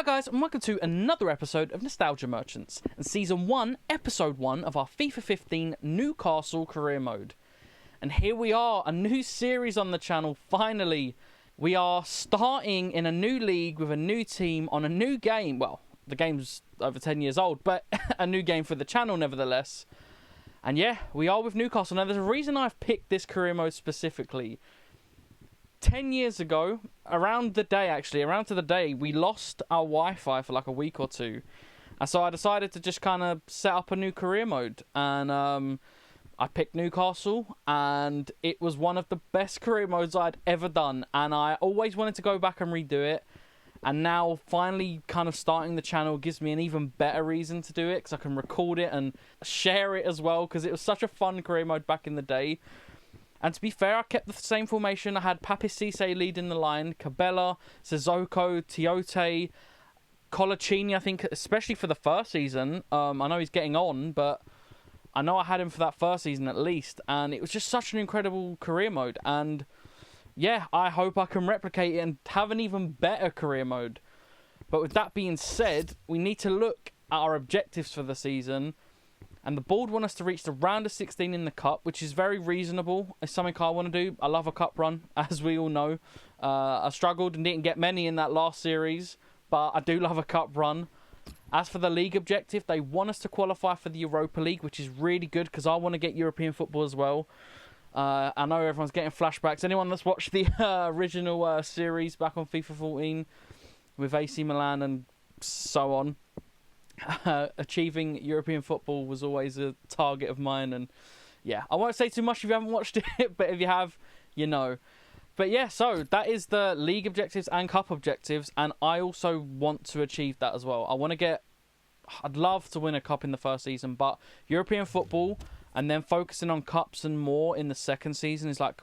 Hi guys, and welcome to another episode of Nostalgia Merchants, and Season 1, Episode 1 of our FIFA 15 Newcastle Career Mode. And here we are, a new series on the channel, finally. We are starting in a new league with a new team on a new game. Well, the game's over 10 years old, but a new game for the channel nevertheless. And yeah, we are with Newcastle. Now, there's a reason I've picked this career mode specifically. 10 years ago, around to the day, we lost our Wi-Fi for like a week or two. And so I decided to just kind of set up a new career mode. And I picked Newcastle, and it was one of the best career modes I'd ever done. And I always wanted to go back and redo it. And now, finally, kind of starting the channel gives me an even better reason to do it, because I can record it and share it as well, because it was such a fun career mode back in the day. And to be fair, I kept the same formation. I had Papi Cisse leading the line, Cabella, Sissoko, Tiote, Colaccini, I think, especially for the first season. I know he's getting on, but I know I had him for that first season at least. And it was just such an incredible career mode. And yeah, I hope I can replicate it and have an even better career mode. But with that being said, we need to look at our objectives for the season. And the board want us to reach the round of 16 in the cup, which is very reasonable. It's something I want to do. I love a cup run, as we all know. I struggled and didn't get many in that last series, but I do love a cup run. As for the league objective, they want us to qualify for the Europa League, which is really good because I want to get European football as well. I know everyone's getting flashbacks. Anyone that's watched the original series back on FIFA 14 with AC Milan and so on, achieving European football was always a target of mine. And yeah, I won't say too much if you haven't watched it, but if you have, you know. But yeah, so that is the league objectives and cup objectives, and I also want to achieve that as well. I'd love to win a cup in the first season, but European football and then focusing on cups and more in the second season is like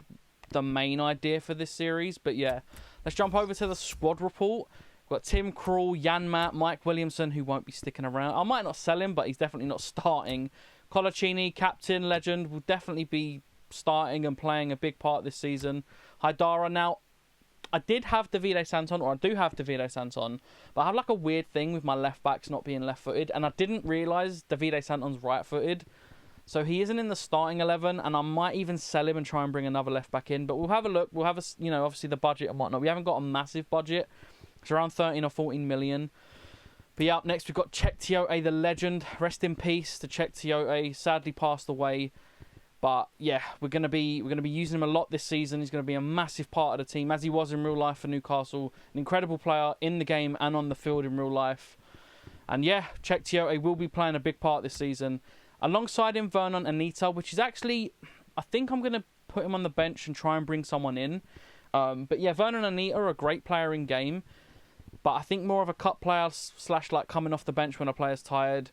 the main idea for this series. But yeah, let's jump over to the squad report. We've got Tim Krul, Jan Matt, Mike Williamson, who won't be sticking around. I might not sell him, but he's definitely not starting. Colaccini, captain, legend, will definitely be starting and playing a big part this season. Haidara. Now, I did have Davide Santon, or I do have Davide Santon, but I have like a weird thing with my left backs not being left-footed, and I didn't realise Davide Santon's right-footed. So he isn't in the starting 11, and I might even sell him and try and bring another left-back in. But we'll have a look. We'll have, obviously the budget and whatnot. We haven't got a massive budget. It's around 13 or 14 million. But yeah, up next we've got Cheick Tiote, the legend. Rest in peace to Cheick Tiote. Sadly passed away. But yeah, we're gonna be using him a lot this season. He's gonna be a massive part of the team, as he was in real life for Newcastle. An incredible player in the game and on the field in real life. And yeah, Cheick Tiote will be playing a big part this season. Alongside him, Vernon Anita, which is actually, I think I'm gonna put him on the bench and try and bring someone in. But yeah, Vernon Anita are a great player in game. But I think more of a cup player / like coming off the bench when a player's tired.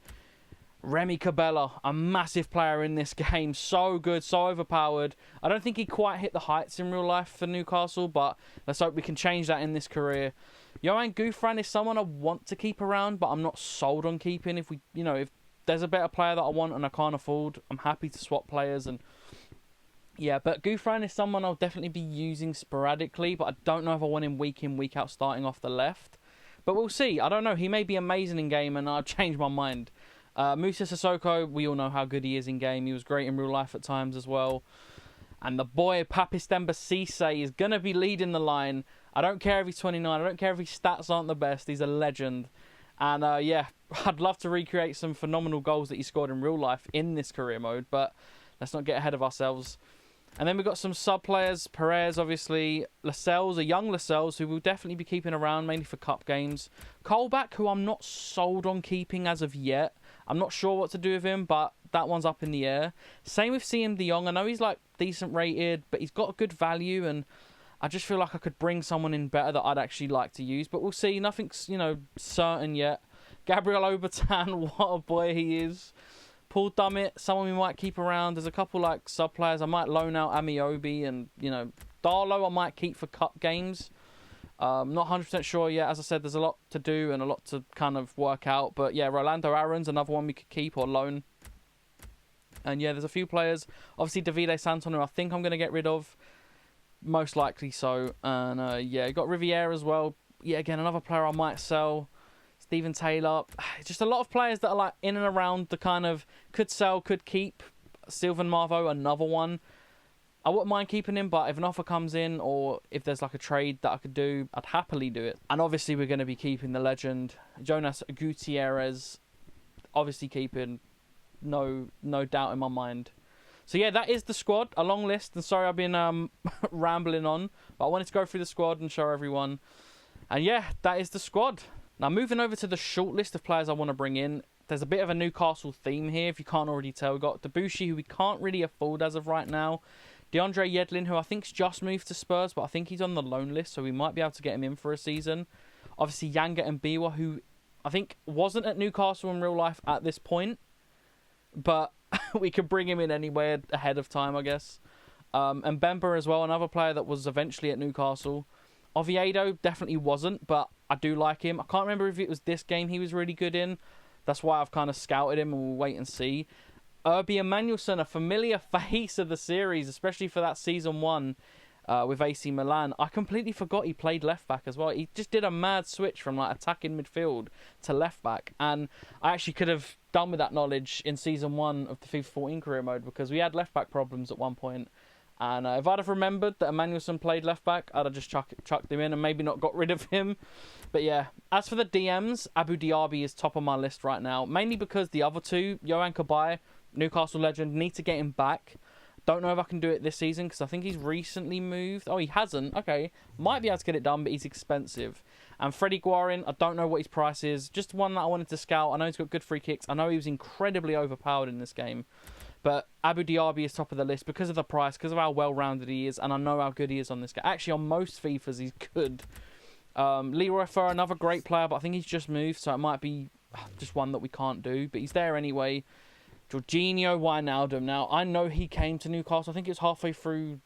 Remy Cabella, a massive player in this game. So good, so overpowered. I don't think he quite hit the heights in real life for Newcastle, but let's hope we can change that in this career. Johan Gouffran is someone I want to keep around, but I'm not sold on keeping. If there's a better player that I want and I can't afford, I'm happy to swap players. And yeah, but Gouffran is someone I'll definitely be using sporadically, but I don't know if I want him week in, week out starting off the left. But we'll see. I don't know. He may be amazing in game and I'll change my mind. Moussa Sissoko, we all know how good he is in game. He was great in real life at times as well. And the boy, Papi Cisse, is going to be leading the line. I don't care if he's 29. I don't care if his stats aren't the best. He's a legend. And yeah, I'd love to recreate some phenomenal goals that he scored in real life in this career mode. But let's not get ahead of ourselves. And then we've got some sub-players. Perez, obviously. Lascelles, a young Lascelles, who we'll definitely be keeping around, mainly for cup games. Colback, who I'm not sold on keeping as of yet. I'm not sure what to do with him, but that one's up in the air. Same with CM De Jong. I know he's like decent rated, but he's got a good value, and I just feel like I could bring someone in better that I'd actually like to use. But we'll see. Nothing's, certain yet. Gabriel Obertan, what a boy he is. Paul Dummett, someone we might keep around. There's a couple like sub players. I might loan out Amiobi, and Darlow I might keep for cup games. Not 100% sure yet. As I said, there's a lot to do and a lot to kind of work out. But yeah, Rolando Aaron's another one we could keep or loan. And yeah, there's a few players. Obviously, Davide Santon, who I think I'm going to get rid of. Most likely so. And yeah, you got Riviere as well. Yeah, again, another player I might sell. Steven Taylor. Just a lot of players that are like in and around the kind of could sell, could keep. Sylvan Marvo, another one. I wouldn't mind keeping him, but if an offer comes in or if there's like a trade that I could do, I'd happily do it. And obviously we're going to be keeping the legend, Jonas Gutierrez. Obviously keeping, no doubt in my mind. So yeah, that is the squad, a long list. And sorry I've been rambling on, but I wanted to go through the squad and show everyone. And yeah, that is the squad. Now moving over to the short list of players I want to bring in. There's a bit of a Newcastle theme here, if you can't already tell. We've got Debussy, who we can't really afford as of right now. DeAndre Yedlin, who I think's just moved to Spurs, but I think he's on the loan list, so we might be able to get him in for a season. Obviously, Yanga and Biwa, who I think wasn't at Newcastle in real life at this point, but we could bring him in anywhere ahead of time, I guess. And Bemba as well, another player that was eventually at Newcastle. Oviedo definitely wasn't, but I do like him. I can't remember if it was this game he was really good in. That's why I've kind of scouted him, and we'll wait and see. Irby Emanuelson, a familiar face of the series, especially for that Season 1 with AC Milan. I completely forgot he played left-back as well. He just did a mad switch from like attacking midfield to left-back. And I actually could have done with that knowledge in Season 1 of the FIFA 14 career mode, because we had left-back problems at one point. And if I'd have remembered that Emanuelson played left-back, I'd have just chucked him in and maybe not got rid of him. But yeah, as for the DMs, Abu Diaby is top of my list right now. Mainly because the other two, Yohan Cabaye, Newcastle legend, need to get him back. Don't know if I can do it this season, because I think he's recently moved. Oh, he hasn't. Okay, might be able to get it done, but he's expensive. And Freddie Guarin, I don't know what his price is. Just one that I wanted to scout. I know he's got good free kicks. I know he was incredibly overpowered in this game. But Abu Diaby is top of the list because of the price, because of how well-rounded he is, and I know how good he is on this game. Actually, on most FIFAs, he's good. Leroy Fer, another great player, but I think he's just moved, so it might be just one that we can't do. But he's there anyway. Jorginho Wijnaldum. Now, I know he came to Newcastle. I think it was halfway through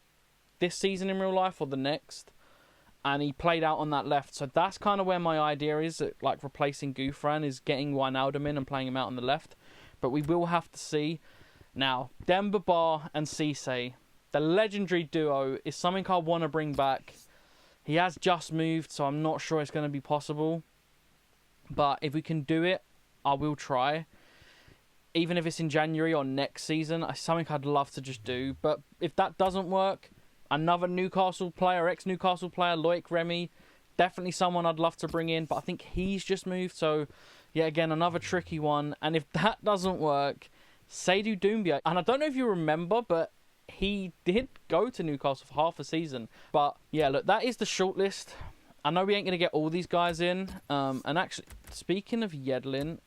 this season in real life or the next. And he played out on that left. So that's kind of where my idea is, that, like, replacing Gouffran is getting Wijnaldum in and playing him out on the left. But we will have to see. Now, Demba Ba and Cisse, the legendary duo, is something I want to bring back. He has just moved, so I'm not sure it's going to be possible. But if we can do it, I will try. Even if it's in January or next season, it's something I'd love to just do. But if that doesn't work, another Newcastle player, ex-Newcastle player, Loic Remy, definitely someone I'd love to bring in. But I think he's just moved, so yeah, again, another tricky one. And if that doesn't work, Seydou Doumbia, and I don't know if you remember, but he did go to Newcastle for half a season. But yeah, look, that is the shortlist. I know we ain't going to get all these guys in. And actually, speaking of Yedlin,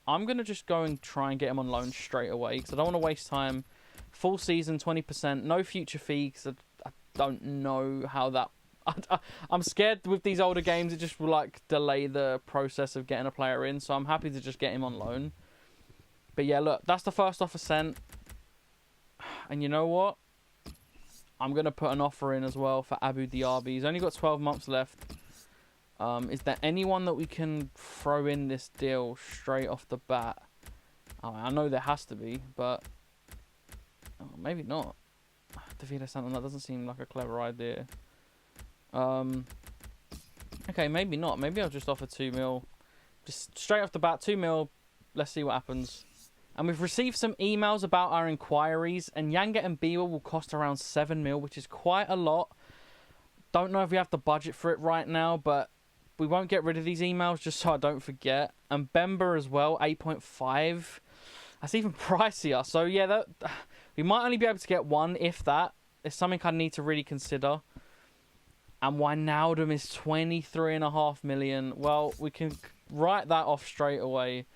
I'm going to just go and try and get him on loan straight away, because I don't want to waste time. Full season, 20%, no future fee, because I don't know how that... I'm scared with these older games, it just will like delay the process of getting a player in, so I'm happy to just get him on loan. But yeah, look, that's the first offer sent. And you know what? I'm going to put an offer in as well for Abu Diaby. He's only got 12 months left. Is there anyone that we can throw in this deal straight off the bat? I know there has to be, but maybe not. Davide Santon, that doesn't seem like a clever idea. Okay, maybe not. Maybe I'll just offer 2 mil. Just straight off the bat, 2 mil. Let's see what happens. And we've received some emails about our inquiries, and Yanga and Biwa will cost around 7 mil, which is quite a lot. Don't know if we have the budget for it right now, but we won't get rid of these emails just so I don't forget. And Bemba as well, 8.5. That's even pricier. So yeah, we might only be able to get one, if that. It's something I need to really consider. And Wijnaldum is 23.5 million. Well, we can write that off straight away.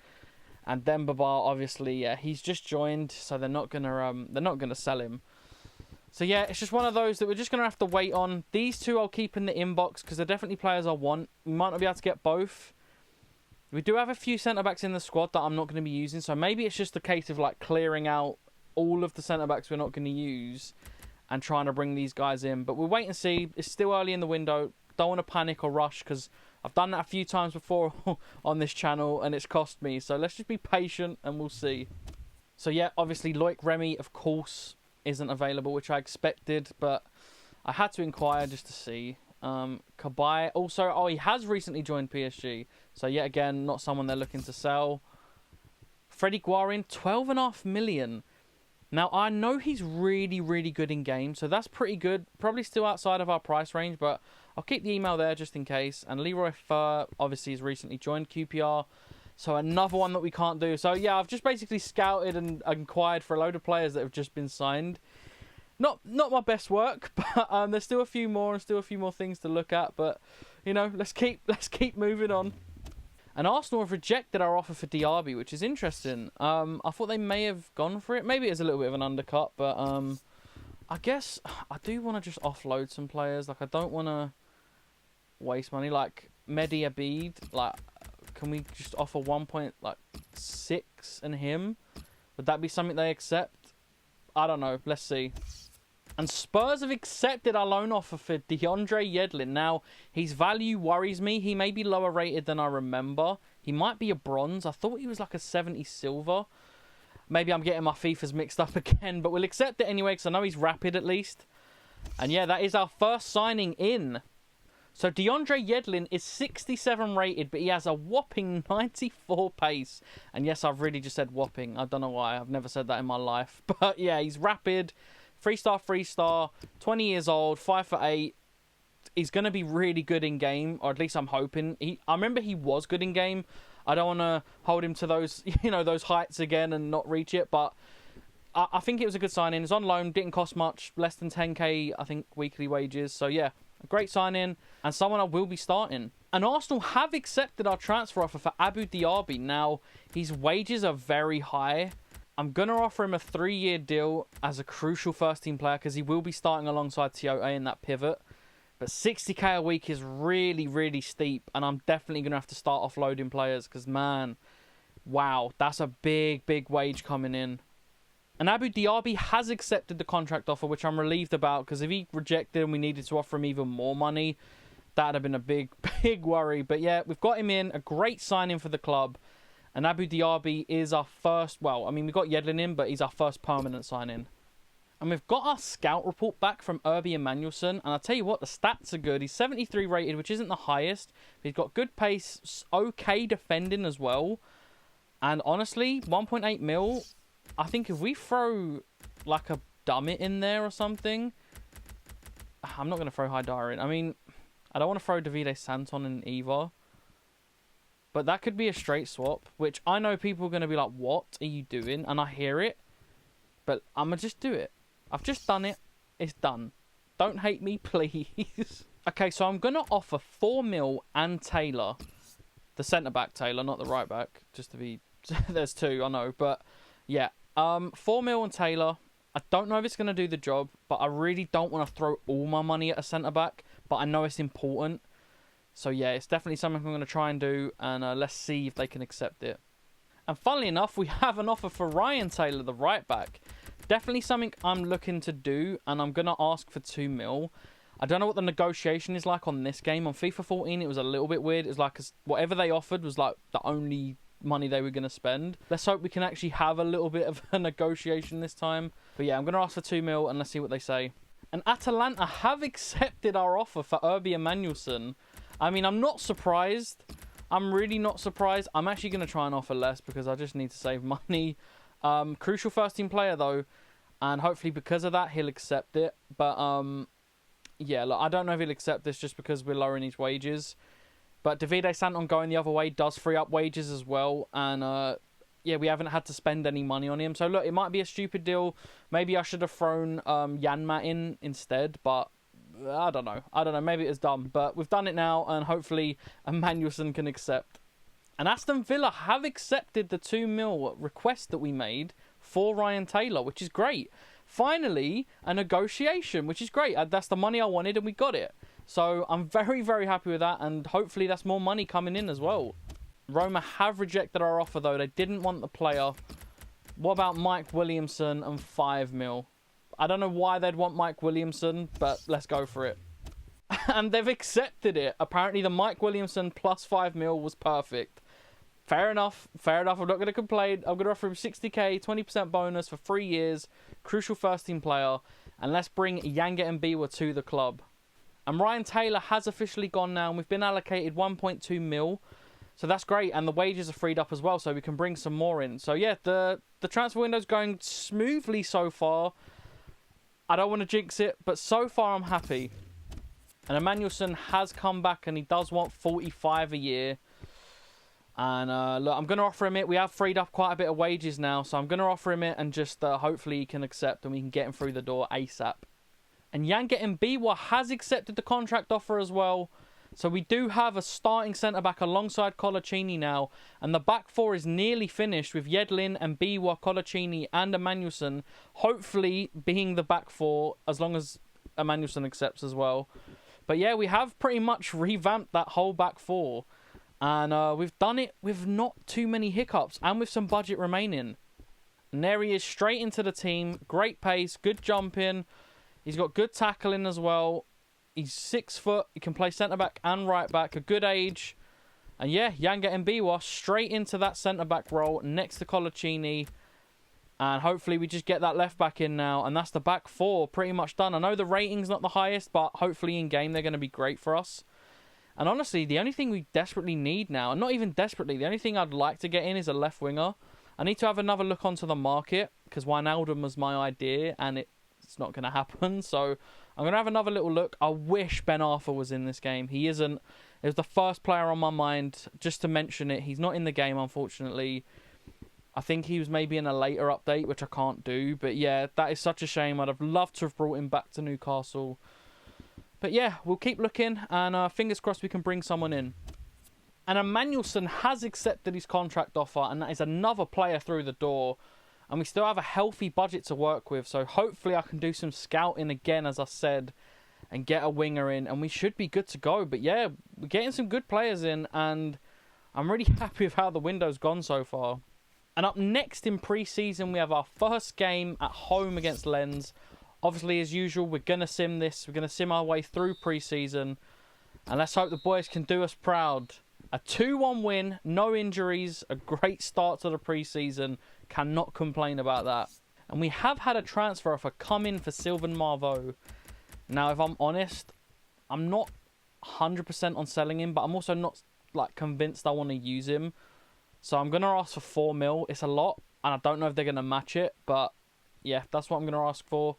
And Demba Ba, obviously, yeah, he's just joined, so they're not gonna sell him. So yeah, it's just one of those that we're just gonna have to wait on. These two I'll keep in the inbox because they're definitely players I want. We might not be able to get both. We do have a few centre backs in the squad that I'm not going to be using, so maybe it's just a case of like clearing out all of the centre backs we're not going to use and trying to bring these guys in. But we'll wait and see. It's still early in the window. Don't want to panic or rush because I've done that a few times before on this channel and it's cost me. So let's just be patient and we'll see. So yeah, obviously Loic Remy, of course, isn't available, which I expected, but I had to inquire just to see. Kabay. Also, oh, he has recently joined PSG. So, yet again, not someone they're looking to sell. Freddie Guarin, 12.5 million. Now, I know he's really, really good in game, so that's pretty good. Probably still outside of our price range, but I'll keep the email there just in case. And Leroy Fer, obviously, has recently joined QPR, so another one that we can't do. So, yeah, I've just basically scouted and inquired for a load of players that have just been signed. Not my best work, but there's still a few more and still a few more things to look at. But, you know, let's keep moving on. And Arsenal have rejected our offer for Diaby, which is interesting. I thought they may have gone for it. Maybe it's a little bit of an undercut, but I guess I do want to just offload some players. Like, I don't want to waste money. Like, Mehdi Abid, like, can we just offer 1.6 and him? Would that be something they accept? I don't know. Let's see. And Spurs have accepted our loan offer for DeAndre Yedlin. Now, his value worries me. He may be lower rated than I remember. He might be a bronze. I thought he was like a 70 silver. Maybe I'm getting my FIFAs mixed up again, but we'll accept it anyway because I know he's rapid at least. And yeah, that is our first signing in. So DeAndre Yedlin is 67 rated, but he has a whopping 94 pace. And yes, I've really just said whopping. I don't know why. I've never said that in my life. But yeah, he's rapid. 3-star, 20 years old, 5'8". He's going to be really good in game, or at least I'm hoping. I remember he was good in game. I don't want to hold him to those, those heights again and not reach it, but I think it was a good signing. It's on loan, didn't cost much, less than 10k, I think, weekly wages. So yeah, a great signing and someone I will be starting. And Arsenal have accepted our transfer offer for Abu Diaby. Now, his wages are very high. I'm going to offer him a 3-year deal as a crucial first-team player because he will be starting alongside Tiote in that pivot. But 60k a week is really, really steep, and I'm definitely going to have to start offloading players because, man, wow, that's a big, big wage coming in. And Abu Diaby has accepted the contract offer, which I'm relieved about because if he rejected and we needed to offer him even more money, that would have been a big, big worry. But yeah, we've got him in, a great signing for the club. And Abu Diaby is our first, well, I mean, we got Yedlin in, but he's our first permanent sign-in. And we've got our scout report back from Erby Emanuelson. And I'll tell you what, the stats are good. He's 73 rated, which isn't the highest. But he's got good pace, okay defending as well. And honestly, 1.8 mil, I think if we throw like a Dummett in there or something, I'm not going to throw Haidar in. I mean, I don't want to throw Davide Santon in either. But that could be a straight swap, which I know people are going to be like, what are you doing? And I hear it, but I'm going to just do it. I've just done it. It's done. Don't hate me, please. Okay, so I'm going to offer 4 mil and Taylor. The centre-back Taylor, not the right-back. Just to be... There's two, I know. But, yeah. 4 mil and Taylor. I don't know if it's going to do the job, but I really don't want to throw all my money at a centre-back. But I know it's important. So, yeah, it's definitely something I'm going to try and do, and let's see if they can accept it. And funnily enough, we have an offer for Ryan Taylor, the right-back. Definitely something I'm looking to do, and I'm going to ask for 2 mil. I don't know what the negotiation is like on this game. On FIFA 14, it was a little bit weird. It was like whatever they offered was like the only money they were going to spend. Let's hope we can actually have a little bit of a negotiation this time. But, yeah, I'm going to ask for 2 mil, and let's see what they say. And Atalanta have accepted our offer for Erby Emanuelson. I mean, I'm not surprised. I'm really not surprised. I'm actually going to try and offer less because I just need to save money. Crucial first-team player, though. And hopefully because of that, he'll accept it. But, yeah, look, I don't know if he'll accept this just because we're lowering his wages. But Davide Santon going the other way does free up wages as well. And, yeah, we haven't had to spend any money on him. So, look, it might be a stupid deal. Maybe I should have thrown Janma in instead, but... I don't know. Maybe it was dumb. But we've done it now, and hopefully Emanuelson can accept. And Aston Villa have accepted the 2 mil request that we made for Ryan Taylor, which is great. Finally, a negotiation, which is great. That's the money I wanted, and we got it. So I'm very, very happy with that, and hopefully that's more money coming in as well. Roma have rejected our offer, though. They didn't want the player. What about Mike Williamson and 5 mil? I don't know why they'd want Mike Williamson, but let's go for it. And they've accepted it. Apparently the Mike Williamson plus 5 mil was perfect. Fair enough. Fair enough. I'm not going to complain. I'm going to offer him 60k, 20% bonus for 3 years. Crucial first-team player. And let's bring Yanga Mbiwa to the club. And Ryan Taylor has officially gone now, and we've been allocated 1.2 mil. So that's great, and the wages are freed up as well, so we can bring some more in. So yeah, the transfer window's going smoothly so far. I don't want to jinx it, but so far I'm happy. And Emmanuelson has come back, and he does want 45 a year. And look, I'm going to offer him it. We have freed up quite a bit of wages now, so I'm going to offer him it, and just hopefully he can accept, and we can get him through the door ASAP. And Yanga Mbiwa has accepted the contract offer as well. So we do have a starting centre-back alongside Colaccini now. And the back four is nearly finished with Yedlin, Mbiwa, Colaccini and Emmanuelson. Hopefully being the back four, as long as Emmanuelson accepts as well. But yeah, we have pretty much revamped that whole back four. And we've done it with not too many hiccups and with some budget remaining. And there he is, straight into the team. Great pace, good jumping. He's got good tackling as well. He's 6 foot. He can play centre-back and right-back. A good age. And yeah, Yanga Mbiwa straight into that centre-back role next to Colaccini. And hopefully we just get that left-back in now. And that's the back four pretty much done. I know the rating's not the highest, but hopefully in-game they're going to be great for us. And honestly, the only thing we desperately need now, and not even desperately, the only thing I'd like to get in is a left winger. I need to have another look onto the market, because Wijnaldum was my idea, and it's not going to happen. So I'm going to have another little look. I wish Ben Arthur was in this game. He isn't. It was the first player on my mind, just to mention it. He's not in the game, unfortunately. I think he was maybe in a later update, which I can't do. But yeah, that is such a shame. I'd have loved to have brought him back to Newcastle. But yeah, we'll keep looking, and fingers crossed we can bring someone in. And Emmanuelson has accepted his contract offer, and that is another player through the door. And we still have a healthy budget to work with, so hopefully I can do some scouting again, as I said, and get a winger in, and we should be good to go. But yeah, we're getting some good players in, and I'm really happy with how the window's gone so far. And up next in pre-season, we have our first game at home against Lens. Obviously, as usual, we're going to sim this. We're going to sim our way through pre-season. And let's hope the boys can do us proud. A 2-1 win, no injuries, a great start to the pre-season. Cannot complain about that. And we have had a transfer offer come in for Sylvain Marveau. Now, if I'm honest, I'm not 100% on selling him, but I'm also not convinced I want to use him. So I'm going to ask for 4 mil. It's a lot, and I don't know if they're going to match it, but yeah, that's what I'm going to ask for.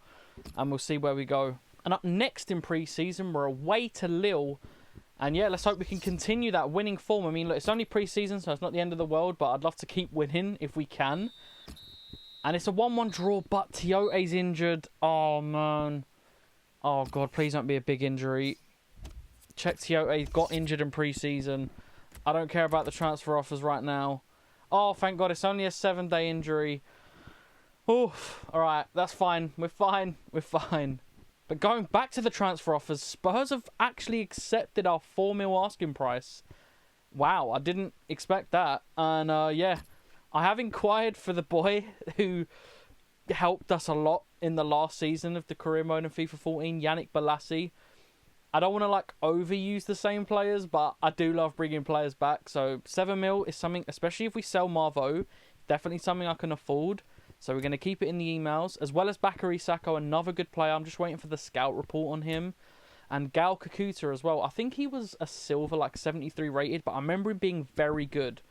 And we'll see where we go. And up next in pre-season, we're away to Lille. And yeah, let's hope we can continue that winning form. I mean, look, it's only pre-season, so it's not the end of the world, but I'd love to keep winning if we can. And it's a 1-1 draw, but Tiote's injured. Oh, man. Oh, God, please don't be a big injury. Check Tiote got injured in pre-season. I don't care about the transfer offers right now. Oh, thank God, it's only a 7-day injury. Oof. All right, that's fine. We're fine. We're fine. But going back to the transfer offers, Spurs have actually accepted our 4 mil asking price. Wow, I didn't expect that. And yeah, I have inquired for the boy who helped us a lot in the last season of the career mode in FIFA 14, Yannick Bolasie. I don't want to overuse the same players, but I do love bringing players back. So 7 mil is something, especially if we sell Marveau, definitely something I can afford. So we're going to keep it in the emails, as well as Bakary Sacco, another good player. I'm just waiting for the scout report on him. And Gal Kakuta as well. I think he was a silver, 73 rated, but I remember him being very good.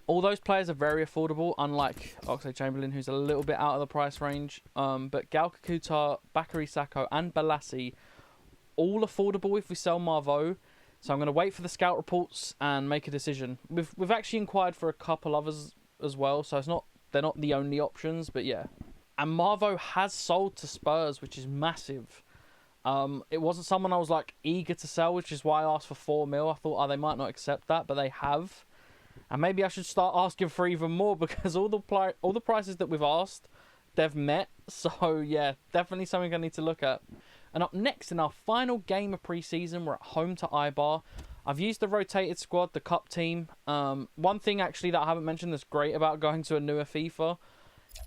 All those players are very affordable, unlike Oxlade-Chamberlain, who's a little bit out of the price range. But Gal Kakuta, Bakary Sacco, and Bolasie, all affordable if we sell Marveau. So I'm going to wait for the scout reports and make a decision. We've actually inquired for a couple others as well, so they're not the only options, but yeah. And Marveau has sold to Spurs, which is massive. It wasn't someone I was eager to sell, which is why I asked for 4 mil. I thought, they might not accept that, but they have. And maybe I should start asking for even more, because all the prices that we've asked, they've met. So yeah, definitely something I need to look at. And up next in our final game of pre-season, we're at home to Eibar. I've used the rotated squad, the cup team. One thing actually that I haven't mentioned that's great about going to a newer FIFA,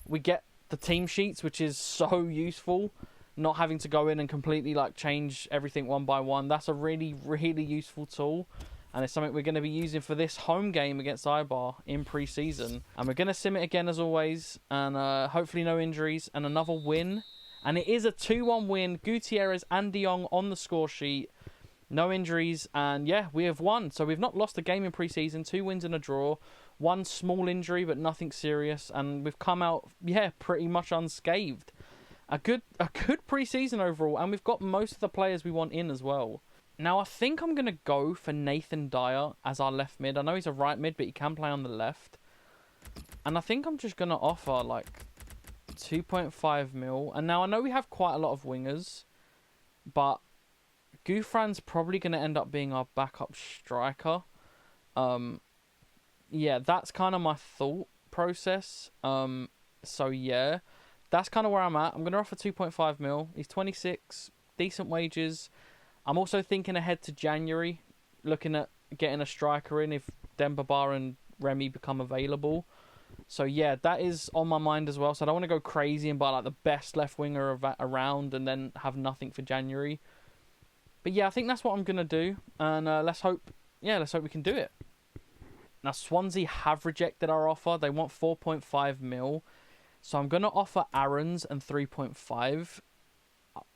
we get the team sheets, which is so useful. Not having to go in and completely change everything one by one. That's a really, really useful tool. And it's something we're going to be using for this home game against Eibar in pre-season. And we're going to sim it again as always. And hopefully no injuries and another win. And it is a 2-1 win. Gutierrez and De Jong on the score sheet. No injuries. And yeah, we have won. So we've not lost a game in pre-season. 2 wins and a draw. 1 small injury, but nothing serious. And we've come out, yeah, pretty much unscathed. A good pre-season overall. And we've got most of the players we want in as well. Now, I think I'm going to go for Nathan Dyer as our left mid. I know he's a right mid, but he can play on the left. And I think I'm just going to offer, like, 2.5 mil. And now I know we have quite a lot of wingers, but Gouffran's probably going to end up being our backup striker. Yeah, that's kind of my thought process. So yeah, that's kind of where I'm at. I'm going to offer 2.5 mil. He's 26, decent wages. I'm also thinking ahead to January, looking at getting a striker in if Demba Ba and Remy become available. So yeah, that is on my mind as well. So I don't want to go crazy and buy like the best left winger around and then have nothing for January. But yeah, I think that's what I'm gonna do, and let's hope we can do it. Now Swansea have rejected our offer. They want 4.5 mil, so I'm gonna offer Aaron's and 3.5.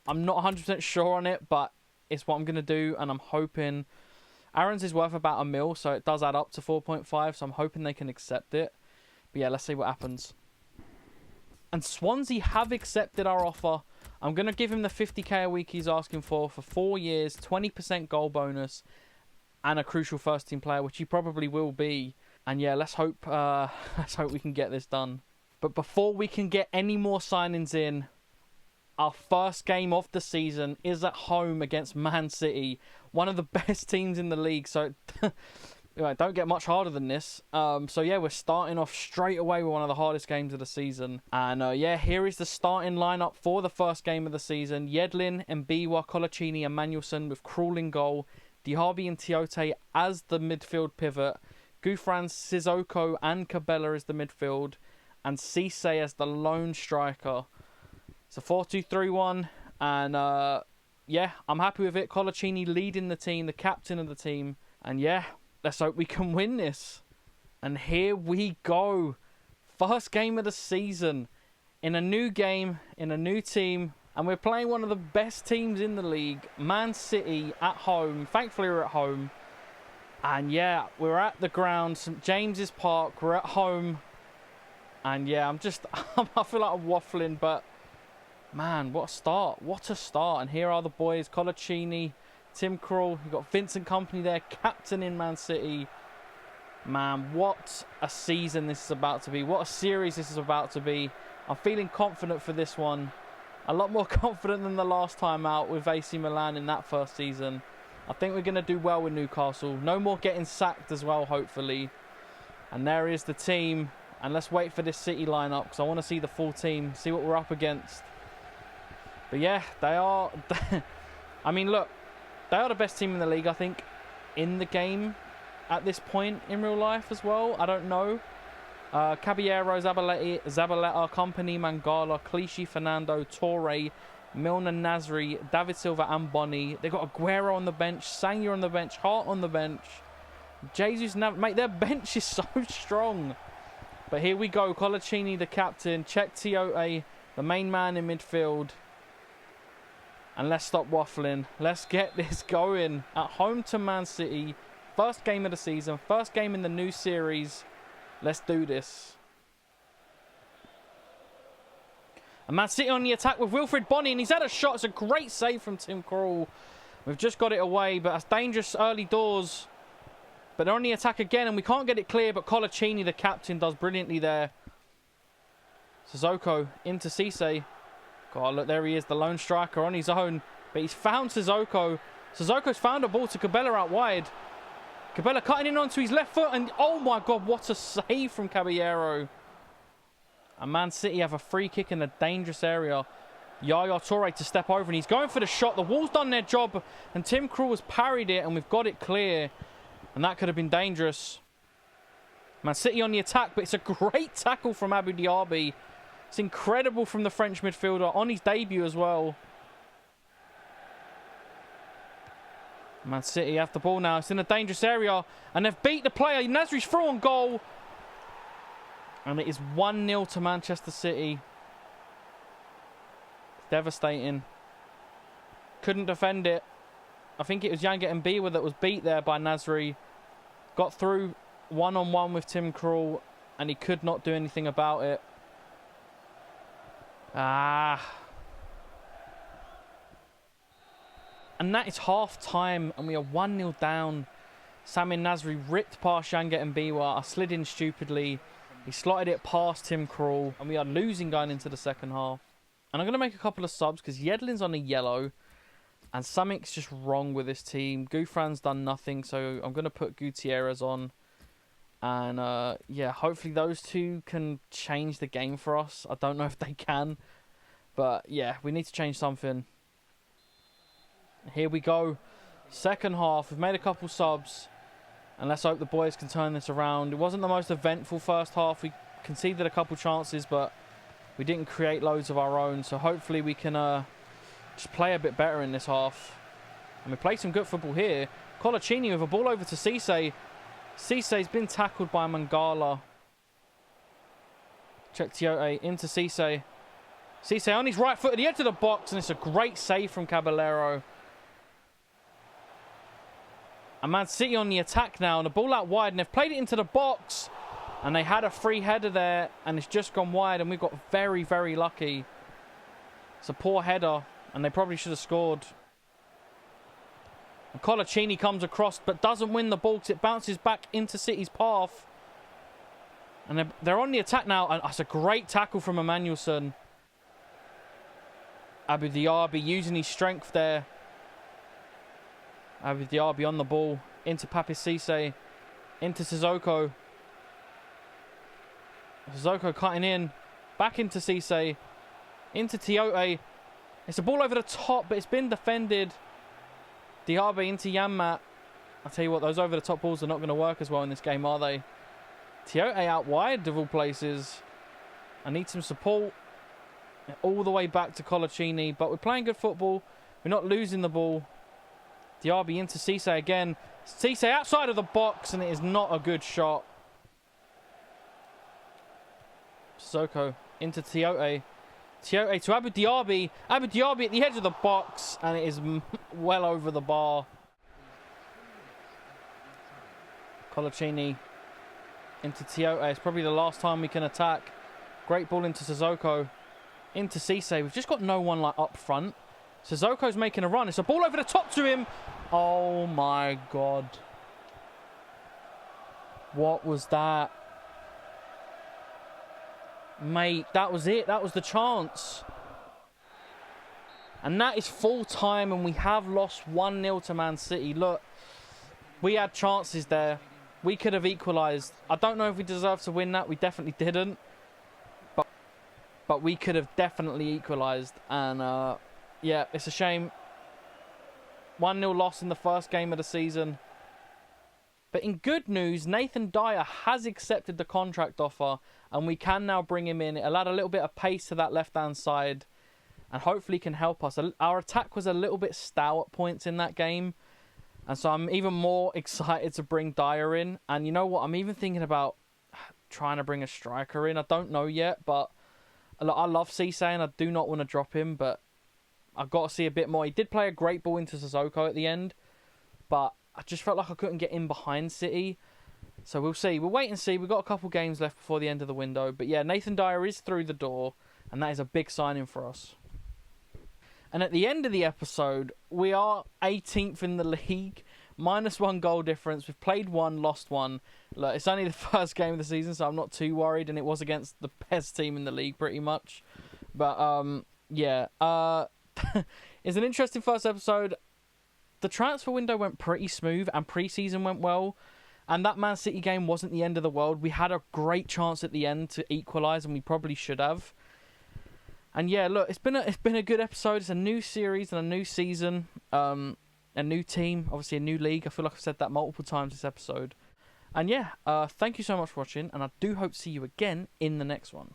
I'm not 100% sure on it, but it's what I'm gonna do, and I'm hoping Aaron's is worth about 1 mil, so it does add up to 4.5. So I'm hoping they can accept it. But yeah, let's see what happens. And Swansea have accepted our offer. I'm going to give him the 50k a week he's asking for 4 years, 20% goal bonus, and a crucial first team player, which he probably will be. And yeah, let's hope we can get this done. But before we can get any more signings in, our first game of the season is at home against Man City, one of the best teams in the league. So don't get much harder than this. So yeah, we're starting off straight away with one of the hardest games of the season. And yeah, here is the starting lineup for the first game of the season. Yedlin, Mbiwa, Colaccini and Manuelson with Krul in goal. Diaby and Tiote as the midfield pivot. Gouffran, Sissoko and Cabella as the midfield. And Cisse as the lone striker. It's a 4-2-3-1. And yeah, I'm happy with it. Colaccini leading the team, the captain of the team. And yeah, let's hope we can win this. And here we go. First game of the season. In a new game, in a new team. And we're playing one of the best teams in the league. Man City at home. Thankfully we're at home. And yeah, we're at the ground. St James's Park. We're at home. And yeah, I feel like I'm waffling. But man, what a start. What a start. And here are the boys. Colaccini, Tim Krul, you've got Vincent Kompany there, captain in Man City. Man, what a season this is about to be. What a series this is about to be. I'm feeling confident for this one. A lot more confident than the last time out with AC Milan in that first season. I think we're going to do well with Newcastle. No more getting sacked as well, hopefully. And there is the team. And let's wait for this City lineup because I want to see the full team, see what we're up against. But yeah, they are... I mean, look. They are the best team in the league, I think, in the game at this point in real life as well. I don't know. Caballero, Zabaleta, Kompany, Mangala, Clichy, Fernando, Torre, Milner, Nasri, David Silva and Bonny. They've got Aguero on the bench, Sangha on the bench, Hart on the bench. Jesus, mate, their bench is so strong. But here we go. Colaccini, the captain. Check Tiote, the main man in midfield. And let's stop waffling. Let's get this going. At home to Man City. First game of the season. First game in the new series. Let's do this. And Man City on the attack with Wilfried Bonny. And he's had a shot. It's a great save from Tim Krul. We've just got it away. But that's dangerous early doors. But they're on the attack again. And we can't get it clear. But Colaccini, the captain, does brilliantly there. Sissoko into Cisse. God, look, there he is, the lone striker on his own. But he's found Sissoko. Sissoko's found a ball to Cabella out wide. Cabella cutting in onto his left foot. And oh my God, what a save from Caballero. And Man City have a free kick in a dangerous area. Yaya Toure to step over. And he's going for the shot. The wall's done their job. And Tim Krul has parried it. And we've got it clear. And that could have been dangerous. Man City on the attack. But it's a great tackle from Abu Diaby. It's incredible from the French midfielder on his debut as well. Man City have the ball now. It's in a dangerous area. And they've beat the player. Nasri's through on goal. And it is 1-0 to Manchester City. Devastating. Couldn't defend it. I think it was Yanga and Biwa that was beat there by Nasri. Got through one-on-one with Tim Krul, and he could not do anything about it. And that is half-time, and we are 1-0 down. Samin Nasri ripped past Yanga and Biwa. I slid in stupidly. He slotted it past Tim Krul, and we are losing going into the second half. And I'm going to make a couple of subs because Yedlin's on a yellow. And something's just wrong with this team. Gouffran's done nothing, so I'm going to put Gutierrez on. And, yeah, hopefully those two can change the game for us. I don't know if they can. But, yeah, we need to change something. Here we go. Second half. We've made a couple subs. And let's hope the boys can turn this around. It wasn't the most eventful first half. We conceded a couple chances, but we didn't create loads of our own. So hopefully we can... just play a bit better in this half. And we played some good football here. Colaccini with a ball over to Cisse. Cisse's been tackled by Mangala. Check Tiote into Cisse. Cisse on his right foot at the edge of the box. And it's a great save from Caballero. And Man City on the attack now. And the ball out wide. And they've played it into the box. And they had a free header there. And it's just gone wide. And we got very, very lucky. It's a poor header. And they probably should have scored. And Colaccini comes across, but doesn't win the ball because it bounces back into City's path. And they're on the attack now. And that's a great tackle from Emmanuelson. Abu Diaby using his strength there. Abu Diaby on the ball. Into Papis Cisse. Into Sissoko. Sissoko cutting in. Back into Cisse. Into Tiote. It's a ball over the top, but it's been defended. Diaby into Yanmat. I'll tell you what, those over-the-top balls are not going to work as well in this game, are they? Tiote out wide, of all places. I need some support. All the way back to Colaccini, but we're playing good football. We're not losing the ball. Diaby into Cisse again. Cisse outside of the box, and it is not a good shot. Sissoko into Tiote. Tiote to Abu Diaby. Abu Diaby at the edge of the box. And it is well over the bar. Colaccini into Tiote. It's probably the last time we can attack. Great ball into Sissoko. Into Cisse. We've just got no one like up front. Sissoko's making a run. It's a ball over the top to him. Oh my God. What was that? Mate, that was it. That was the chance. And that is full time, and we have lost 1-0 to Man City. Look, we had chances there. We could have equalised. I don't know if we deserved to win that. We definitely didn't. But we could have definitely equalised. And, yeah, it's a shame. 1-0 loss in the first game of the season. But in good news, Nathan Dyer has accepted the contract offer, and we can now bring him in. It'll add a little bit of pace to that left-hand side, and hopefully can help us. Our attack was a little bit stout at points in that game, and so I'm even more excited to bring Dyer in. And you know what? I'm even thinking about trying to bring a striker in. I don't know yet, but I love Cisse, and I do not want to drop him, but I've got to see a bit more. He did play a great ball into Sissoko at the end, but I just felt like I couldn't get in behind City. So we'll see. We'll wait and see. We've got a couple games left before the end of the window. But yeah, Nathan Dyer is through the door, and that is a big signing for us. And at the end of the episode, we are 18th in the league, -1 goal difference. We've played one, lost one. Look, it's only the first game of the season, so I'm not too worried, and it was against the best team in the league pretty much. But yeah, it's an interesting first episode. The transfer window went pretty smooth, and pre-season went well. And that Man City game wasn't the end of the world. We had a great chance at the end to equalise, and we probably should have. And yeah, look, it's been a good episode. It's a new series and a new season, a new team, obviously a new league. I feel like I've said that multiple times this episode. And yeah, thank you so much for watching, and I do hope to see you again in the next one.